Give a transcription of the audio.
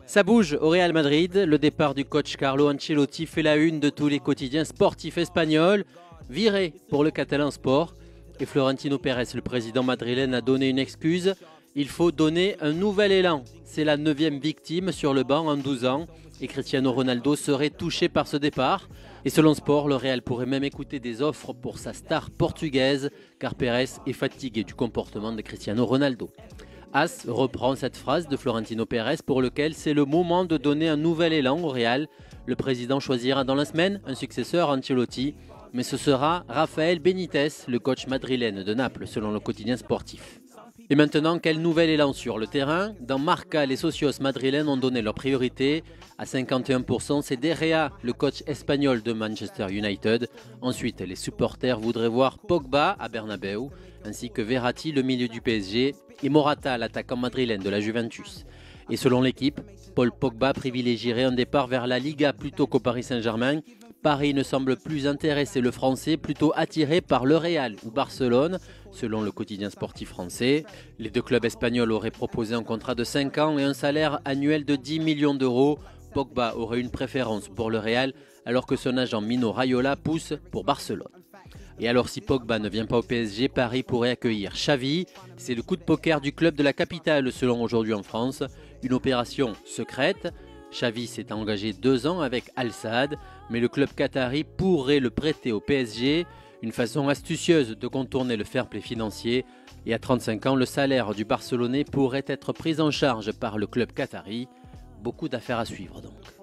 Ça bouge au Real Madrid. Le départ du coach Carlo Ancelotti fait la une de tous les quotidiens sportifs espagnols. Viré pour le Catalan Sport. Et Florentino Pérez, le président madrilène, a donné une excuse. Il faut donner un nouvel élan. C'est la 9e victime sur le banc en 12 ans. Et Cristiano Ronaldo serait touché par ce départ. Et selon Sport, le Real pourrait même écouter des offres pour sa star portugaise, car Pérez est fatigué du comportement de Cristiano Ronaldo. AS reprend cette phrase de Florentino Pérez pour lequel c'est le moment de donner un nouvel élan au Real. Le président choisira dans la semaine un successeur à Ancelotti, mais ce sera Rafael Benitez, le coach madrilène de Naples, selon le quotidien sportif. Et maintenant, quel nouvel élan sur le terrain? Dans Marca, les socios madrilènes ont donné leur priorité. À 51%, c'est De Gea, le coach espagnol de Manchester United. Ensuite, les supporters voudraient voir Pogba à Bernabeu, ainsi que Verratti, le milieu du PSG, et Morata, l'attaquant madrilène de la Juventus. Et selon l'équipe, Paul Pogba privilégierait un départ vers la Liga plutôt qu'au Paris Saint-Germain. Paris ne semble plus intéresser le Français, plutôt attiré par le Real ou Barcelone, selon le quotidien sportif français. Les deux clubs espagnols auraient proposé un contrat de 5 ans et un salaire annuel de 10 millions d'euros. Pogba aurait une préférence pour le Real, alors que son agent Mino Raiola pousse pour Barcelone. Et alors si Pogba ne vient pas au PSG, Paris pourrait accueillir Xavi. C'est le coup de poker du club de la capitale selon Aujourd'hui en France. Une opération secrète. Xavi s'est engagé 2 ans avec Al Sadd, mais le club qatari pourrait le prêter au PSG. Une façon astucieuse de contourner le fair play financier. Et à 35 ans, le salaire du Barcelonais pourrait être pris en charge par le club qatari. Beaucoup d'affaires à suivre donc.